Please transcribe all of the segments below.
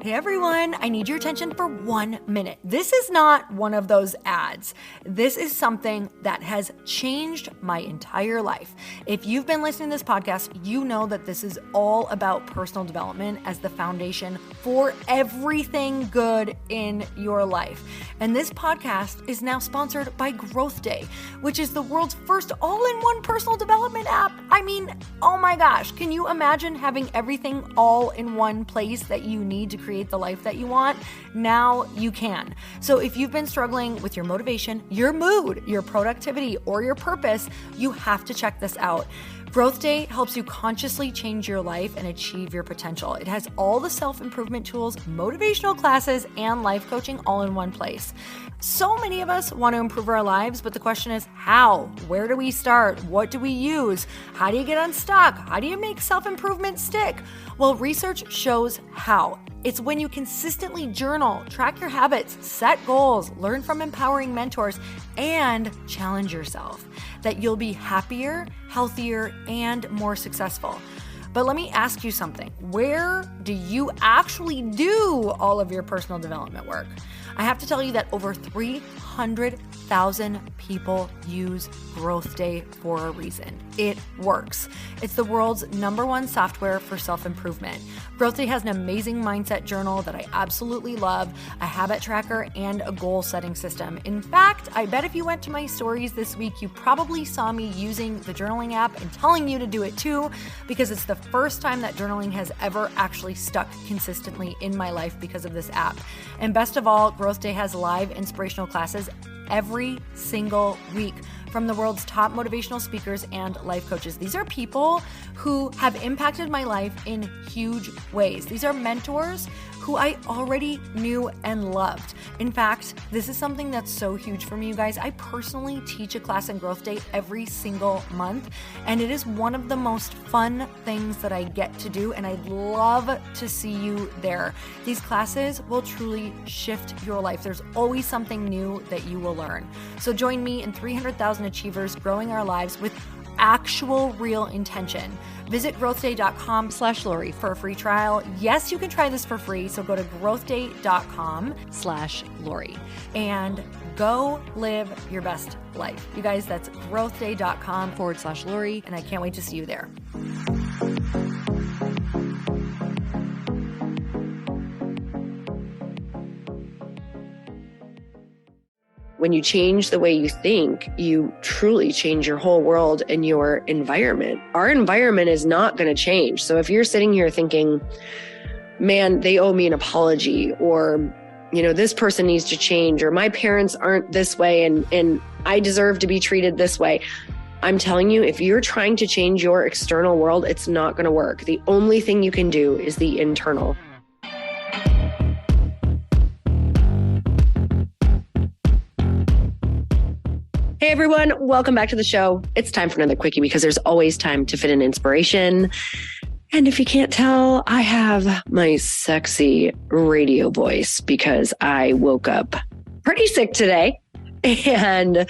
Hey everyone, I need your attention for 1 minute. This is not one of those ads. This is something that has changed my entire life. If you've been listening to this podcast, you know that this is all about personal development as the foundation for everything good in your life. And this podcast is now sponsored by Growth Day, which is the world's first all-in-one personal development app. I mean, oh my gosh, can you imagine having everything all in one place that you need to create the life that you want? Now you can. So if you've been struggling with your motivation, your mood, your productivity, or your purpose, you have to check this out. Growth Day helps you consciously change your life and achieve your potential. It has all the self-improvement tools, motivational classes, and life coaching all in one place. So many of us want to improve our lives, but the question is how? Where do we start? What do we use? How do you get unstuck? How do you make self-improvement stick? Well, research shows how. It's when you consistently journal, track your habits, set goals, learn from empowering mentors, and challenge yourself that you'll be happier, healthier, and more successful. But let me ask you something. Where do you actually do all of your personal development work? I have to tell you that over 300,000 people use Growth Day for a reason. It works. It's the world's #1 software for self-improvement. Growth Day has an amazing mindset journal that I absolutely love, a habit tracker, and a goal-setting system. In fact, I bet if you went to my stories this week, you probably saw me using the journaling app and telling you to do it too, because it's the first time that journaling has ever actually stuck consistently in my life because of this app. And best of all, Growth Day has live inspirational classes every single week from the world's top motivational speakers and life coaches. These are people who have impacted my life in huge ways. These are mentors who I already knew and loved. In fact, this is something that's so huge for me, you guys. I personally teach a class in Growth Day every single month, and it is one of the most fun things that I get to do, and I'd love to see you there. These classes will truly shift your life. There's always something new that you will learn. So join me and 300,000 achievers growing our lives with actual real intention. Visit growthday.com/Lori for a free trial. Yes, you can try this for free. So go to growthday.com/Lori and go live your best life. You guys, that's growthday.com/Lori. And I can't wait to see you there. When you change the way you think, you truly change your whole world and your environment. Our environment is not going to change. So if you're sitting here thinking, man, they owe me an apology, or, this person needs to change, or my parents aren't this way and I deserve to be treated this way. I'm telling you, if you're trying to change your external world, it's not going to work. The only thing you can do is the internal. Hey everyone, welcome back to the show. It's time for another quickie because there's always time to fit in inspiration. And if you can't tell, I have my sexy radio voice because I woke up pretty sick today. And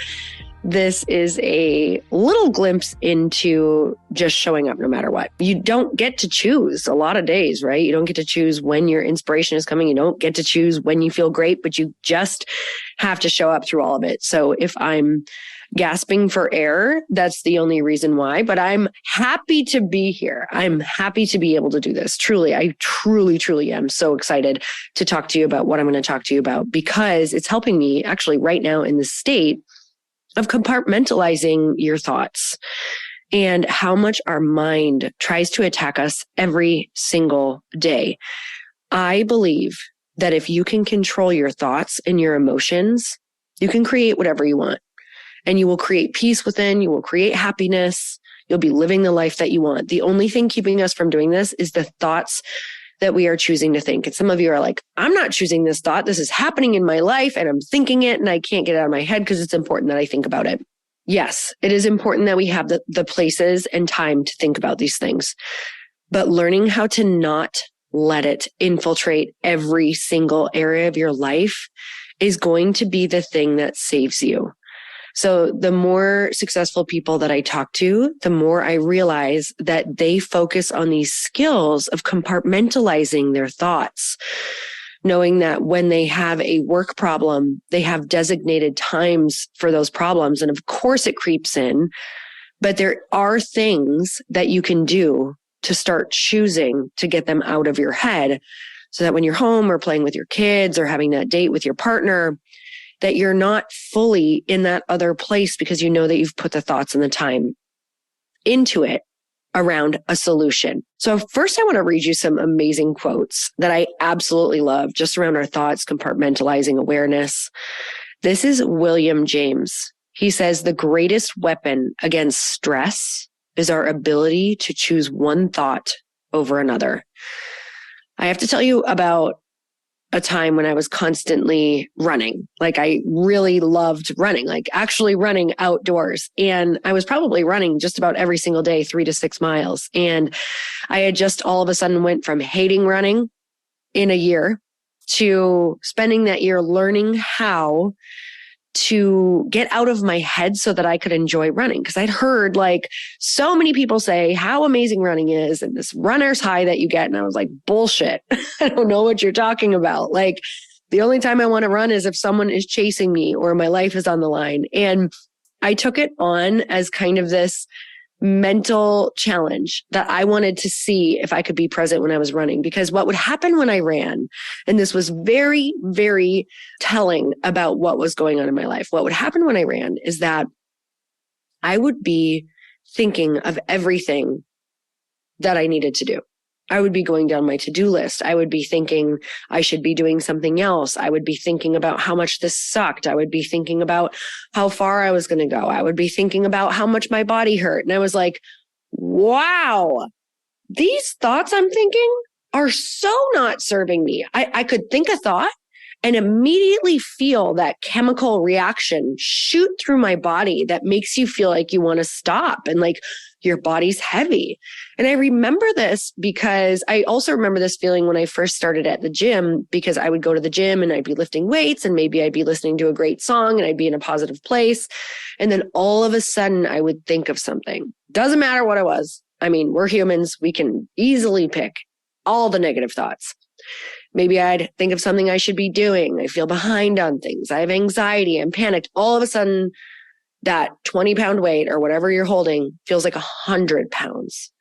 this is a little glimpse into just showing up no matter what. You don't get to choose a lot of days, right? You don't get to choose when your inspiration is coming. You don't get to choose when you feel great, but you just have to show up through all of it. So if I'm gasping for air, that's the only reason why, but I'm happy to be here. I'm happy to be able to do this. Truly, I truly am so excited to talk to you about what I'm going to talk to you about, because it's helping me actually right now in the state of compartmentalizing your thoughts and how much our mind tries to attack us every single day. I believe that if you can control your thoughts and your emotions, you can create whatever you want. And you will create peace within, you will create happiness, you'll be living the life that you want. The only thing keeping us from doing this is the thoughts that we are choosing to think. And some of you are like, I'm not choosing this thought. This is happening in my life and I'm thinking it and I can't get it out of my head because it's important that I think about it. Yes, it is important that we have the places and time to think about these things, but learning how to not let it infiltrate every single area of your life is going to be the thing that saves you. So the more successful people that I talk to, the more I realize that they focus on these skills of compartmentalizing their thoughts. knowing that when they have a work problem, they have designated times for those problems. And of course it creeps in, but there are things that you can do to start choosing to get them out of your head so that when you're home or playing with your kids or having that date with your partner, that you're not fully in that other place because you know that you've put the thoughts and the time into it around a solution. So first, I want to read you some amazing quotes that I absolutely love just around our thoughts, compartmentalizing awareness. This is William James. He says, the greatest weapon against stress is our ability to choose one thought over another. I have to tell you about a time when I was constantly running. Like I really loved running, like actually running outdoors. And I was probably running just about every single day, 3 to 6 miles. And I had just all of a sudden went from hating running in a year to spending that year learning how to get out of my head so that I could enjoy running. Because I'd heard like so many people say how amazing running is and this runner's high that you get. And I was like, bullshit. I don't know what you're talking about. Like the only time I want to run is if someone is chasing me or my life is on the line. And I took it on as kind of this mental challenge that I wanted to see if I could be present when I was running, because what would happen when I ran, and this was very, very telling about what was going on in my life. What would happen when I ran is that I would be thinking of everything that I needed to do. I would be going down my to-do list. I would be thinking I should be doing something else. I would be thinking about how much this sucked. I would be thinking about how far I was going to go. I would be thinking about how much my body hurt. And I was like, wow, these thoughts I'm thinking are so not serving me. I could think a thought and immediately feel that chemical reaction shoot through my body that makes you feel like you want to stop and like your body's heavy. And I remember this because I also remember this feeling when I first started at the gym, because I would go to the gym and I'd be lifting weights and maybe I'd be listening to a great song and I'd be in a positive place. And then all of a sudden I would think of something. Doesn't matter what it was. I mean, we're humans. We can easily pick all the negative thoughts. Maybe I'd think of something I should be doing. I feel behind on things. I have anxiety. I'm panicked. All of a sudden, that 20-pound weight or whatever you're holding feels like 100 pounds.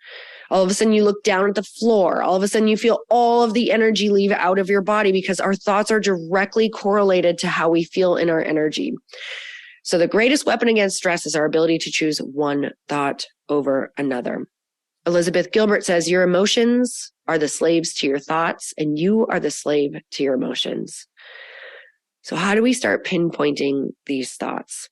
All of a sudden, you look down at the floor. All of a sudden, you feel all of the energy leave out of your body because our thoughts are directly correlated to how we feel in our energy. So the greatest weapon against stress is our ability to choose one thought over another. Elizabeth Gilbert says, your emotions are the slaves to your thoughts, and you are the slave to your emotions. So how do we start pinpointing these thoughts?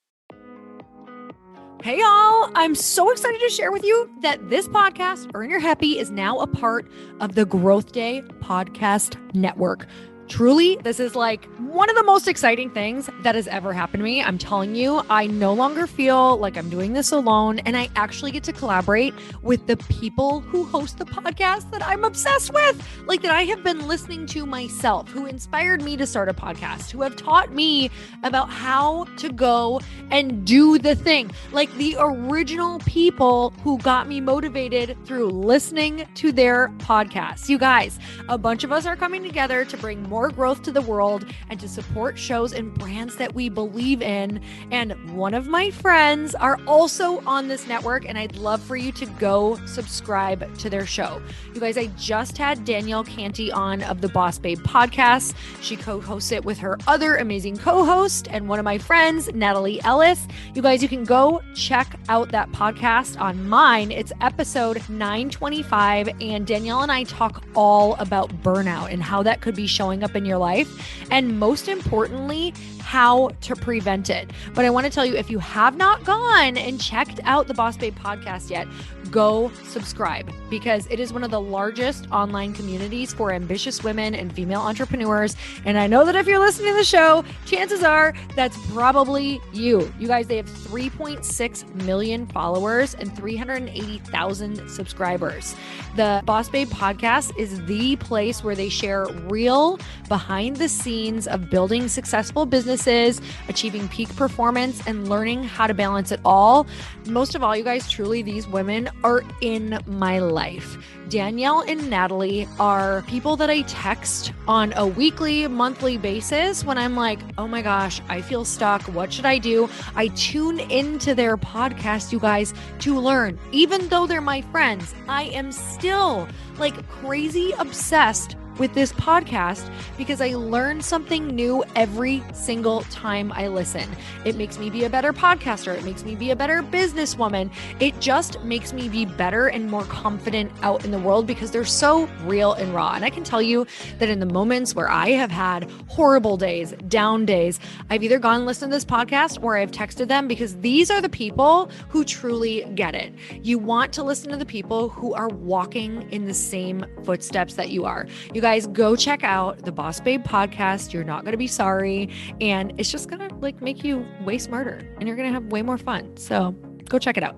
Hey y'all, I'm so excited to share with you that this podcast, Earn Your Happy, is now a part of the Growth Day Podcast Network. Truly, this is like one of the most exciting things that has ever happened to me. I'm telling you, I no longer feel like I'm doing this alone, and I actually get to collaborate with the people who host the podcast that I'm obsessed with, like that I have been listening to myself, who inspired me to start a podcast, who have taught me about how to go and do the thing, like the original people who got me motivated through listening to their podcasts. You guys, a bunch of us are coming together to bring more growth to the world and to support shows and brands that we believe in. And one of my friends are also on this network, and I'd love for you to go subscribe to their show. You guys, I just had Danielle Canty on of the Boss Babe podcast. She co-hosts it with her other amazing co-host and one of my friends, Natalie Ellis. You guys, you can go check out that podcast on mine. It's episode 925, and Danielle and I talk all about burnout and how that could be showing up in your life, and most importantly, how to prevent it. But I want to tell you, if you have not gone and checked out the Boss Babe podcast yet, go subscribe, because it is one of the largest online communities for ambitious women and female entrepreneurs. And I know that if you're listening to the show, chances are that's probably you. You guys, they have 3.6 million followers and 380,000 subscribers. The Boss Babe podcast is the place where they share real, behind the scenes of building successful businesses, achieving peak performance, and learning how to balance it all. Most of all, you guys, truly, these women are in my life. Danielle and Natalie are people that I text on a weekly, monthly basis when I'm like, oh my gosh, I feel stuck. What should I do? I tune into their podcast, you guys, to learn. Even though they're my friends, I am still like crazy obsessed with this podcast because I learn something new every single time I listen. It makes me be a better podcaster. It makes me be a better businesswoman. It just makes me be better and more confident out in the world because they're so real and raw. And I can tell you that in the moments where I have had horrible days, down days, I've either gone and listened to this podcast or I've texted them because these are the people who truly get it. You want to listen to the people who are walking in the same footsteps that you are. You guys, go check out the Boss Babe podcast. You're not going to be sorry. And it's just going to like make you way smarter and you're going to have way more fun. So go check it out.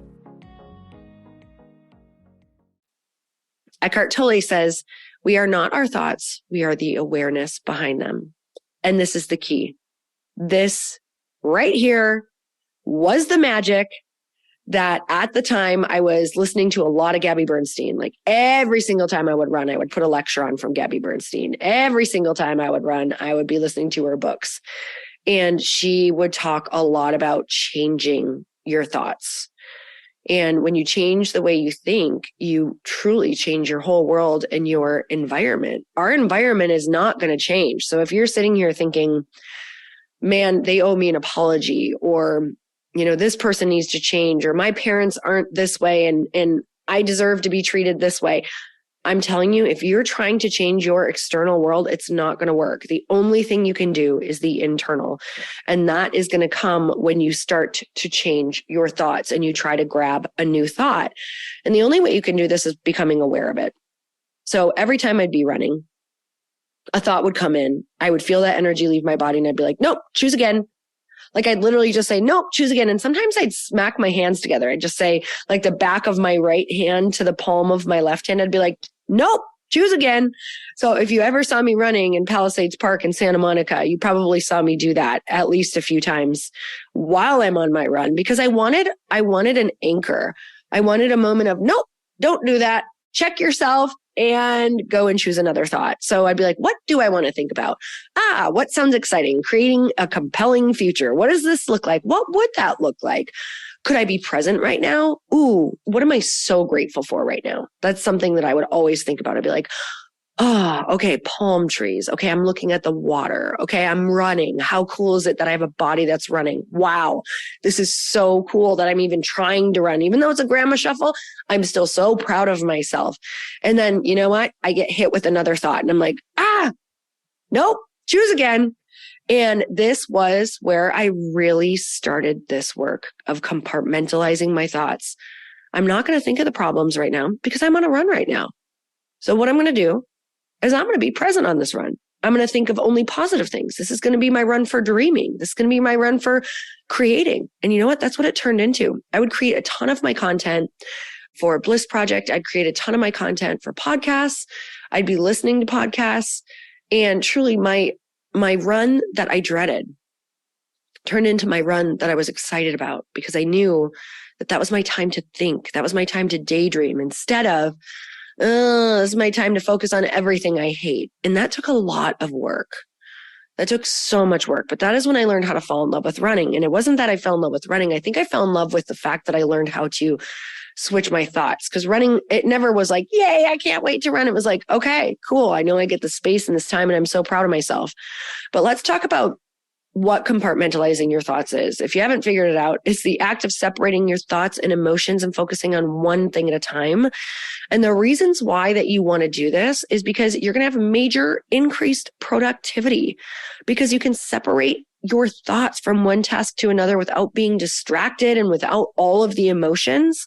Eckhart Tolle says, we are not our thoughts. We are the awareness behind them. And this is the key. This right here was the magic that at the time I was listening to a lot of Gabby Bernstein. Like every single time I would run, I would put a lecture on from Gabby Bernstein. Every single time I would run, I would be listening to her books. And she would talk a lot about changing your thoughts. And when you change the way you think, you truly change your whole world and your environment. Our environment is not going to change. So if you're sitting here thinking, man, they owe me an apology, or this person needs to change, or my parents aren't this way and I deserve to be treated this way. I'm telling you, if you're trying to change your external world, it's not going to work. The only thing you can do is the internal. And that is going to come when you start to change your thoughts and you try to grab a new thought. And the only way you can do this is becoming aware of it. So every time I'd be running, a thought would come in. I would feel that energy leave my body and I'd be like, nope, choose again. Like I'd literally just say, nope, choose again. And sometimes I'd smack my hands together. I'd just say like the back of my right hand to the palm of my left hand. I'd be like, nope, choose again. So if you ever saw me running in Palisades Park in Santa Monica, you probably saw me do that at least a few times while I'm on my run because I wanted an anchor. I wanted a moment of, nope, don't do that. Check yourself and go and choose another thought. So I'd be like, what do I want to think about? What sounds exciting? Creating a compelling future. What does this look like? What would that look like? Could I be present right now? Ooh, what am I so grateful for right now? That's something that I would always think about. I'd be like, okay, palm trees. Okay, I'm looking at the water. Okay, I'm running. How cool is it that I have a body that's running? Wow, this is so cool that I'm even trying to run. Even though it's a grandma shuffle, I'm still so proud of myself. And then, you know what? I get hit with another thought and I'm like, nope, choose again. And this was where I really started this work of compartmentalizing my thoughts. I'm not going to think of the problems right now because I'm on a run right now. So what I'm going to do is I'm going to be present on this run. I'm going to think of only positive things. This is going to be my run for dreaming. This is going to be my run for creating. And you know what? That's what it turned into. I would create a ton of my content for Bliss Project. I'd create a ton of my content for podcasts. I'd be listening to podcasts. And truly my run that I dreaded turned into my run that I was excited about because I knew that was my time to think. That was my time to daydream instead of, this is my time to focus on everything I hate. And that took a lot of work. That took so much work. But that is when I learned how to fall in love with running. And it wasn't that I fell in love with running. I think I fell in love with the fact that I learned how to switch my thoughts. Because running, it never was like, yay, I can't wait to run. It was like, okay, cool. I know I get the space and this time and I'm so proud of myself. But let's talk about what compartmentalizing your thoughts is. If you haven't figured it out, it's the act of separating your thoughts and emotions and focusing on one thing at a time. And the reasons why that you want to do this is because you're going to have major increased productivity because you can separate your thoughts from one task to another without being distracted and without all of the emotions.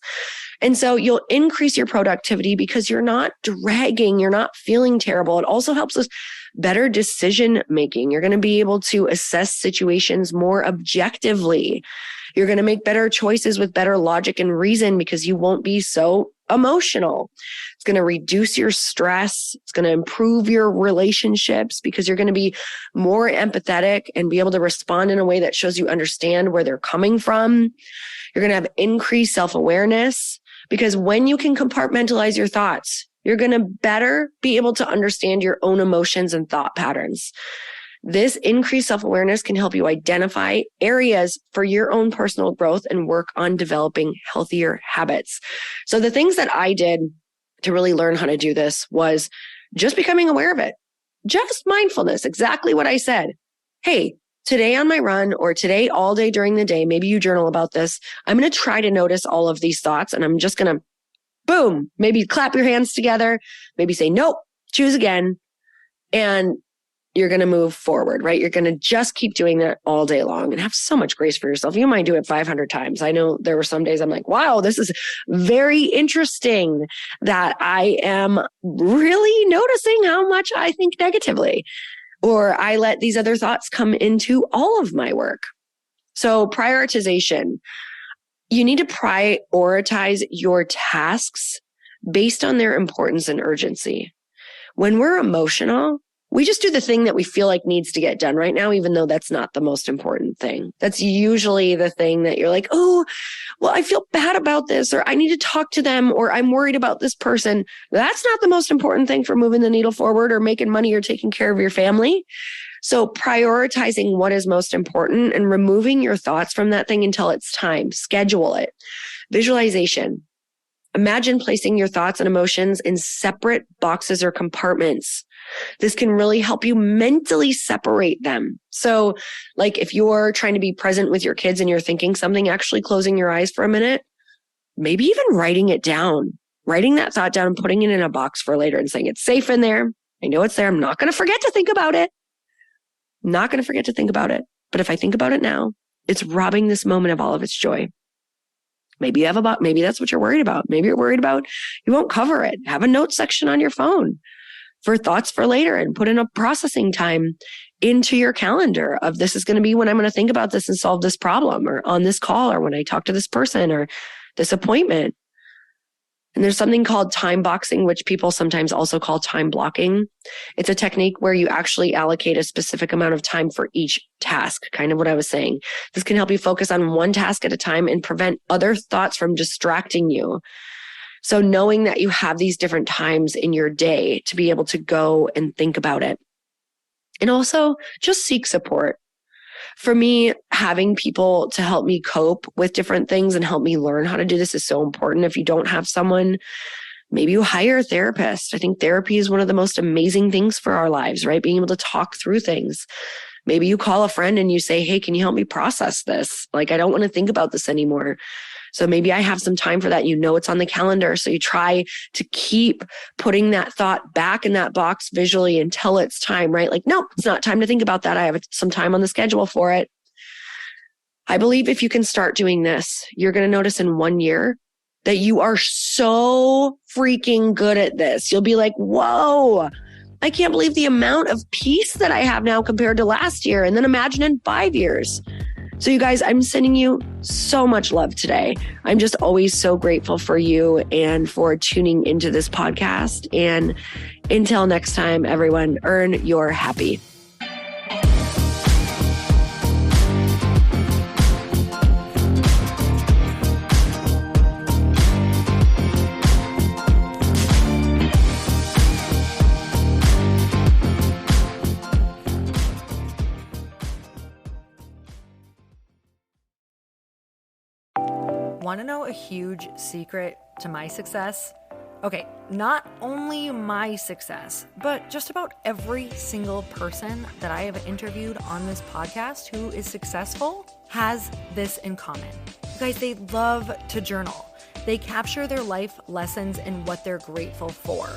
And so you'll increase your productivity because you're not dragging, you're not feeling terrible. It also helps us better decision making. You're going to be able to assess situations more objectively. You're going to make better choices with better logic and reason because you won't be so emotional. It's going to reduce your stress. It's going to improve your relationships because you're going to be more empathetic and be able to respond in a way that shows you understand where they're coming from. You're going to have increased self-awareness because when you can compartmentalize your thoughts, you're going to better be able to understand your own emotions and thought patterns. This increased self-awareness can help you identify areas for your own personal growth and work on developing healthier habits. So the things that I did to really learn how to do this was just becoming aware of it. Just mindfulness, exactly what I said. Hey, today on my run or today all day during the day, maybe you journal about this. I'm going to try to notice all of these thoughts and I'm just going to boom, maybe clap your hands together, maybe say, nope, choose again. And you're going to move forward, right? You're going to just keep doing that all day long and have so much grace for yourself. You might do it 500 times. I know there were some days I'm like, wow, this is very interesting that I am really noticing how much I think negatively, or I let these other thoughts come into all of my work. So prioritization, you need to prioritize your tasks based on their importance and urgency. When we're emotional, we just do the thing that we feel like needs to get done right now, even though that's not the most important thing. That's usually the thing that you're like, oh, well, I feel bad about this, or I need to talk to them, or I'm worried about this person. That's not the most important thing for moving the needle forward or making money or taking care of your family. So prioritizing what is most important and removing your thoughts from that thing until it's time. Schedule it. Visualization. Imagine placing your thoughts and emotions in separate boxes or compartments. This can really help you mentally separate them. So like if you're trying to be present with your kids and you're thinking something, actually closing your eyes for a minute, maybe even writing it down, writing that thought down and putting it in a box for later and saying it's safe in there. I know it's there. I'm not going to forget to think about it. Not going to forget to think about it. But if I think about it now, it's robbing this moment of all of its joy. Maybe that's what you're worried about. Maybe you're worried about you won't cover it. Have a note section on your phone for thoughts for later and put in a processing time into your calendar of this is going to be when I'm going to think about this and solve this problem, or on this call, or when I talk to this person, or this appointment. And there's something called time boxing, which people sometimes also call time blocking. It's a technique where you actually allocate a specific amount of time for each task, kind of what I was saying. This can help you focus on one task at a time and prevent other thoughts from distracting you. So knowing that you have these different times in your day to be able to go and think about it. And also just seek support. For me, having people to help me cope with different things and help me learn how to do this is so important. If you don't have someone, maybe you hire a therapist. I think therapy is one of the most amazing things for our lives, right? Being able to talk through things. Maybe you call a friend and you say, hey, can you help me process this? Like, I don't want to think about this anymore. So maybe I have some time for that. You know, it's on the calendar. So you try to keep putting that thought back in that box visually until it's time, right? Like, no, it's not time to think about that. I have some time on the schedule for it. I believe if you can start doing this, you're going to notice in 1 year that you are so freaking good at this. You'll be like, whoa, I can't believe the amount of peace that I have now compared to last year. And then imagine in 5 years. So you guys, I'm sending you so much love today. I'm just always so grateful for you and for tuning into this podcast. And until next time, everyone, earn your happy. Want to know a huge secret to my success? Okay, not only my success, but just about every single person that I have interviewed on this podcast who is successful has this in common. You guys, they love to journal. They capture their life lessons and what they're grateful for.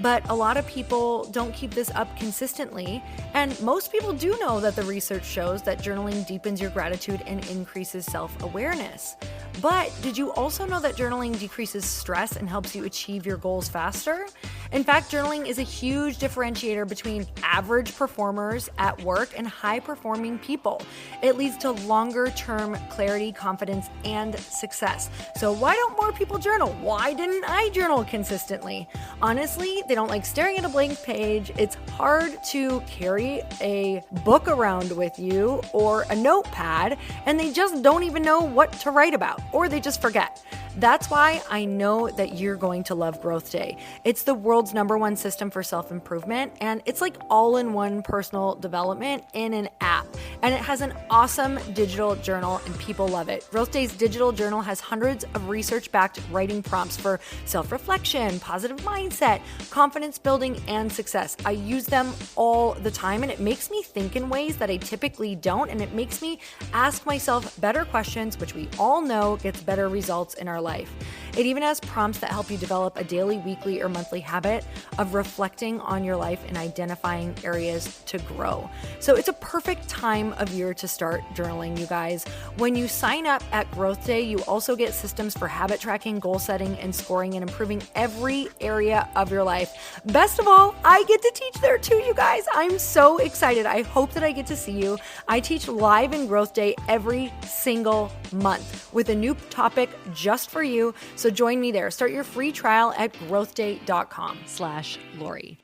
But a lot of people don't keep this up consistently. And most people do know that the research shows that journaling deepens your gratitude and increases self-awareness. But did you also know that journaling decreases stress and helps you achieve your goals faster? In fact, journaling is a huge differentiator between average performers at work and high-performing people. It leads to longer-term clarity, confidence, and success. So why don't more people journal? Why didn't I journal consistently? Honestly, they don't like staring at a blank page. It's hard to carry a book around with you or a notepad, and they just don't even know what to write about, or they just forget. That's why I know that you're going to love Growth Day. It's the world's #1 system for self-improvement, and it's like all-in-one personal development in an app. And it has an awesome digital journal, and people love it. Growth Day's digital journal has hundreds of research-backed writing prompts for self-reflection, positive mindset, confidence building, and success. I use them all the time, and it makes me think in ways that I typically don't, and it makes me ask myself better questions, which we all know gets better results in our life. It even has prompts that help you develop a daily, weekly, or monthly habit of reflecting on your life and identifying areas to grow. So it's a perfect time of year to start journaling, you guys. When you sign up at Growth Day, you also get systems for habit tracking, goal setting, and scoring, and improving every area of your life. Best of all, I get to teach there too, you guys. I'm so excited. I hope that I get to see you. I teach live in Growth Day every single month with a new topic just for you. So join me there. Start your free trial at growthday.com/Lori.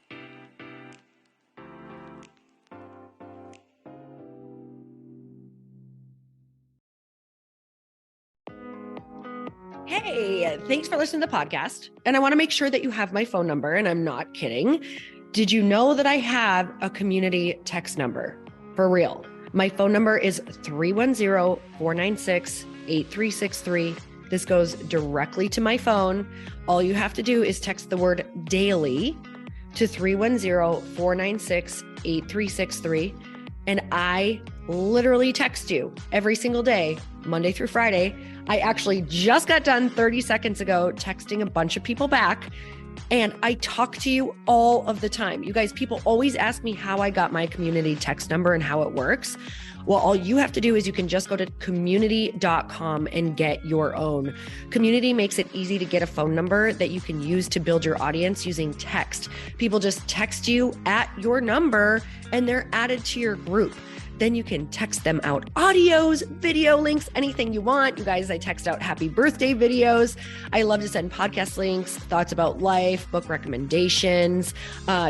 Hey, thanks for listening to the podcast. And I want to make sure that you have my phone number, and I'm not kidding. Did you know that I have a community text number? For real. My phone number is 310-496-8363. This goes directly to my phone. All you have to do is text the word daily to 310-496-8363. And I literally text you every single day, Monday through Friday. I actually just got done 30 seconds ago texting a bunch of people back, and I talk to you all of the time. You guys, people always ask me how I got my community text number and how it works. Well, all you have to do is you can just go to community.com and get your own. Community makes it easy to get a phone number that you can use to build your audience using text. People just text you at your number and they're added to your group. Then you can text them out audios, video links, anything you want. You guys, I text out happy birthday videos. I love to send podcast links, thoughts about life, book recommendations,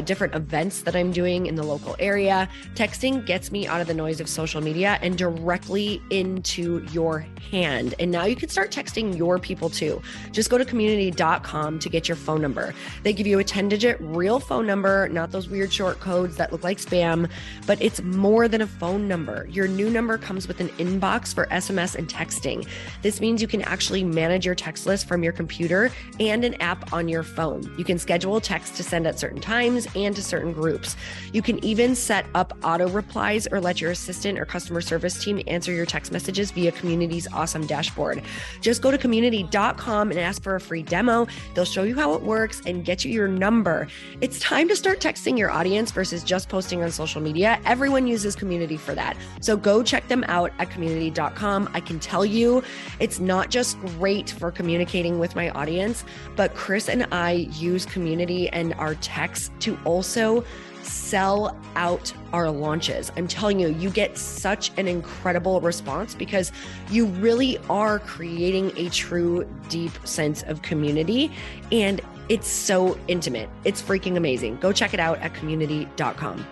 different events that I'm doing in the local area. Texting gets me out of the noise of social media and directly into your hand. And now you can start texting your people too. Just go to community.com to get your phone number. They give you a 10-digit real phone number, not those weird short codes that look like spam, but it's more than a phone number. Your new number comes with an inbox for SMS and texting. This means you can actually manage your text list from your computer and an app on your phone. You can schedule text to send at certain times and to certain groups. You can even set up auto replies or let your assistant or customer service team answer your text messages via Community's awesome dashboard. Just go to community.com and ask for a free demo. They'll show you how it works and get you your number. It's time to start texting your audience versus just posting on social media. Everyone uses Community for that. So go check them out at community.com. I can tell you it's not just great for communicating with my audience, but Chris and I use Community and our texts to also sell out our launches. I'm telling you, you get such an incredible response because you really are creating a true, deep sense of community, and it's so intimate. It's freaking amazing. Go check it out at community.com.